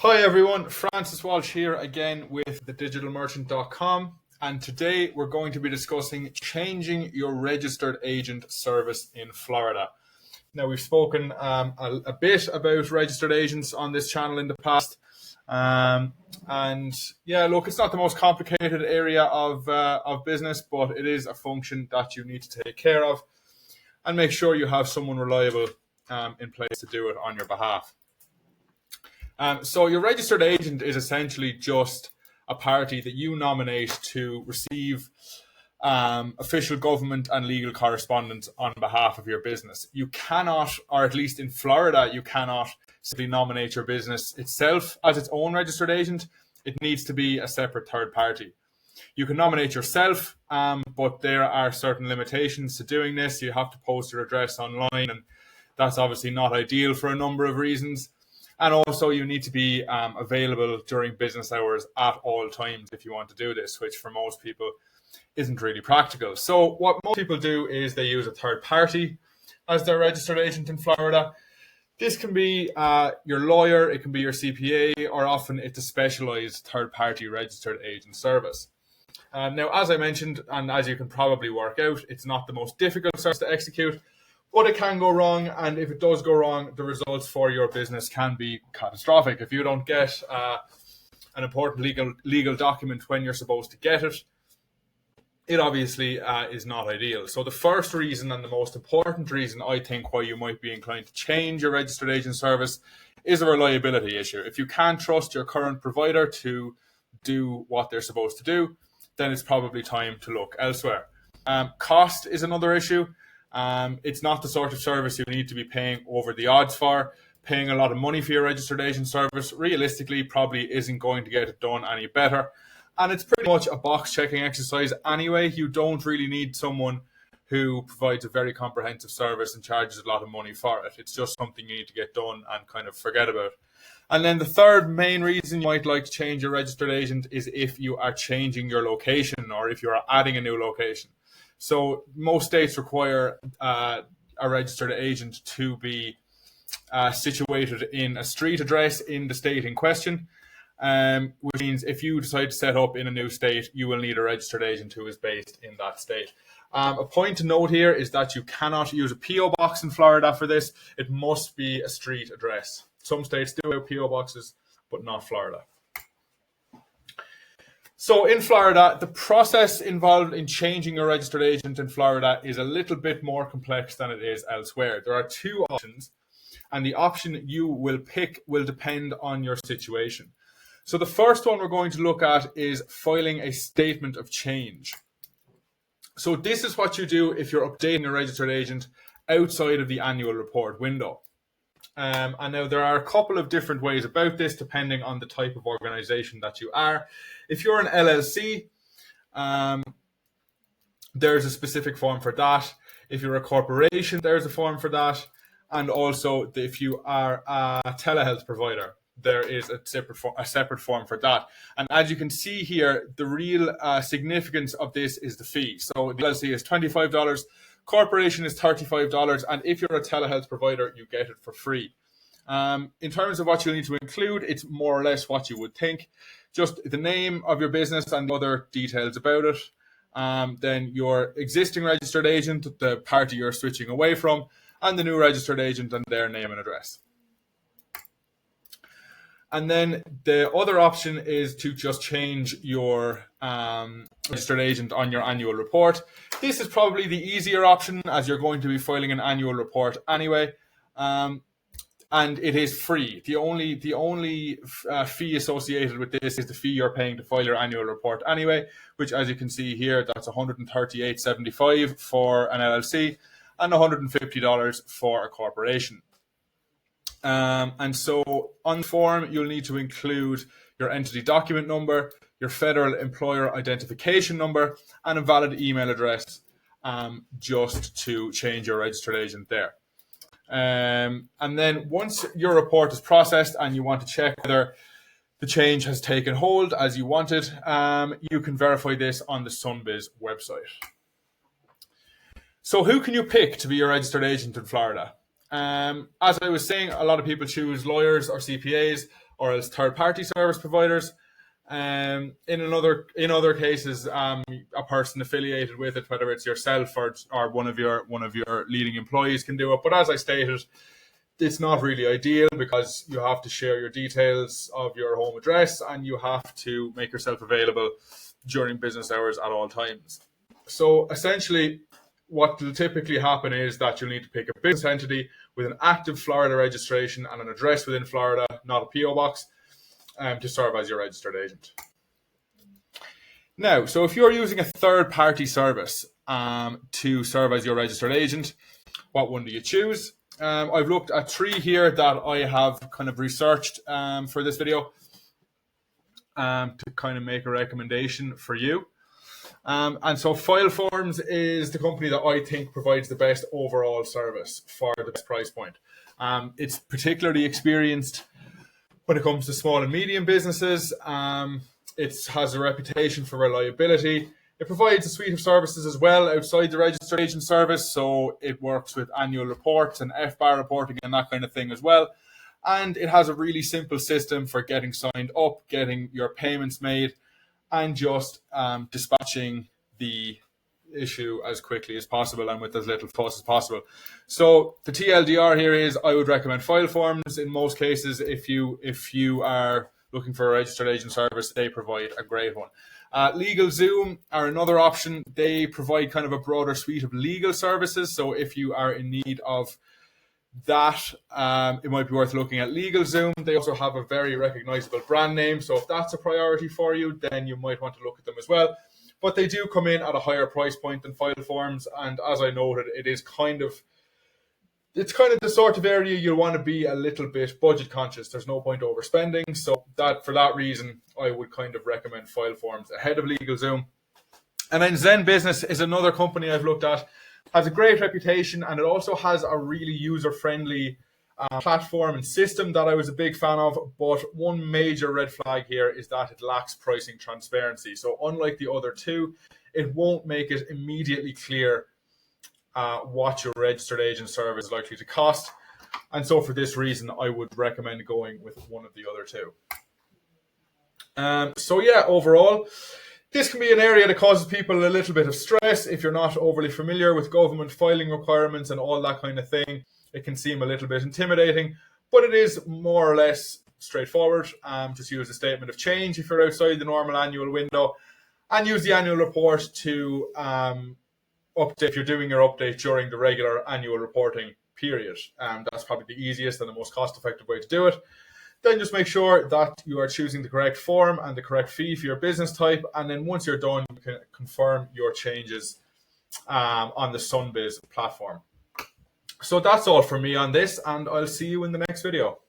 Hi everyone, Francis Walsh here again with thedigitalmerchant.com, and today we're going to be discussing changing your registered agent service in Florida. Now, we've spoken a bit about registered agents on this channel in the past, and yeah, look, it's not the most complicated area of business, but it is a function that you need to take care of and make sure you have someone reliable in place to do it on your behalf. So your registered agent is essentially just a party that you nominate to receive official government and legal correspondence on behalf of your business. You cannot, or at least in Florida, you cannot simply nominate your business itself as its own registered agent. It needs to be a separate third party. You can nominate yourself, but there are certain limitations to doing this. You have to post your address online, and that's obviously not ideal for a number of reasons. And also, you need to be available during business hours at all times if you want to do this, which for most people isn't really practical. So what most people do is they use a third party as their registered agent in Florida. This can be your lawyer, it can be your CPA, or often it's a specialized third party registered agent service. Now, as I mentioned, and as you can probably work out, it's not the most difficult service to execute, but it can go wrong, and if it does go wrong, the results for your business can be catastrophic. If you don't get an important legal document when you're supposed to get it, it obviously is not ideal. So the first reason and the most important reason I think why you might be inclined to change your registered agent service is a reliability issue. If you can't trust your current provider to do what they're supposed to do, then it's probably time to look elsewhere. Cost is another issue. It's not the sort of service you need to be paying over the odds for. Paying a lot of money for your registered agent service realistically probably isn't going to get it done any better. And it's pretty much a box checking exercise anyway. You don't really need someone who provides a very comprehensive service and charges a lot of money for it. It's just something you need to get done and kind of forget about. And then the third main reason you might like to change your registered agent is if you are changing your location or if you are adding a new location. So most states require a registered agent to be situated in a street address in the state in question, which means if you decide to set up in a new state, you will need a registered agent who is based in that state. A point to note here is that you cannot use a PO box in Florida for this. It must be a street address. Some states do have PO boxes, but not Florida. So in Florida, the process involved in changing a registered agent in Florida is a little bit more complex than it is elsewhere. There are two options, and the option you will pick will depend on your situation. So the first one we're going to look at is filing a statement of change. So this is what you do if you're updating a registered agent outside of the annual report window. And now there are a couple of different ways about this depending on the type of organization that you are. If you're an LLC, there's a specific form for that. If you're a corporation, there's a form for that. And also, if you are a telehealth provider, there is a separate form for that. And as you can see here, the real significance of this is the fee. So the LLC is $25. Corporation is $35, and if you're a telehealth provider, you get it for free. In terms of what you'll need to include, it's more or less what you would think. Just the name of your business and other details about it. Then your existing registered agent, the party you're switching away from, and the new registered agent and their name and address. And then the other option is to just change your registered agent on your annual report. This is probably the easier option as you're going to be filing an annual report anyway. And it is free. The only fee associated with this is the fee you're paying to file your annual report anyway, which as you can see here, that's $138.75 for an LLC and $150 for a corporation. And so on the form, you'll need to include your entity document number, your federal employer identification number, and a valid email address just to change your registered agent there. And then once your report is processed and you want to check whether the change has taken hold as you wanted, you can verify this on the Sunbiz website. So who can you pick to be your registered agent in Florida? As I was saying, a lot of people choose lawyers or CPAs. or else third-party service providers. In other cases, a person affiliated with it, whether it's yourself or one of your leading employees, can do it. But as I stated, it's not really ideal because you have to share your details of your home address and you have to make yourself available during business hours at all times. So essentially, what will typically happen is that you'll need to pick a business entity with an active Florida registration and an address within Florida, not a PO box, to serve as your registered agent. Now, so if you're using a third-party service to serve as your registered agent, what one do you choose? I've looked at 3 here that I have kind of researched for this video to kind of make a recommendation for you. And so Fileforms is the company that I think provides the best overall service for the best price point. It's particularly experienced when it comes to small and medium businesses. It has a reputation for reliability. It provides a suite of services as well outside the registered agent service. So it works with annual reports and FBAR reporting and that kind of thing as well. And it has a really simple system for getting signed up, getting your payments made, and just dispatching the issue as quickly as possible and with as little fuss as possible. So the TLDR here is I would recommend Fileforms in most cases. If you are looking for a registered agent service, they provide a great one. LegalZoom are another option. They provide kind of a broader suite of legal services. So if you are in need of that, it might be worth looking at LegalZoom. They also have a very recognizable brand name. So if that's a priority for you, then you might want to look at them as well. But they do come in at a higher price point than Fileforms. And as I noted, it's kind of the sort of area you'll want to be a little bit budget conscious. There's no point overspending. So for that reason, I would kind of recommend Fileforms ahead of LegalZoom. And then Zen Business is another company I've looked at. Has a great reputation, and it also has a really user-friendly platform and system that I was a big fan of. But one major red flag here is that it lacks pricing transparency. So unlike the other two, it won't make it immediately clear what your registered agent service is likely to cost. And so for this reason, I would recommend going with one of the other two. So yeah, overall, this can be an area that causes people a little bit of stress if you're not overly familiar with government filing requirements and all that kind of thing. It can seem a little bit intimidating, but it is more or less straightforward. Just use a statement of change if you're outside the normal annual window, and use the annual report to update if you're doing your update during the regular annual reporting period. That's probably the easiest and the most cost-effective way to do it. Then just make sure that you are choosing the correct form and the correct fee for your business type. And then once you're done, you can confirm your changes on the SunBiz platform. So that's all from me on this, and I'll see you in the next video.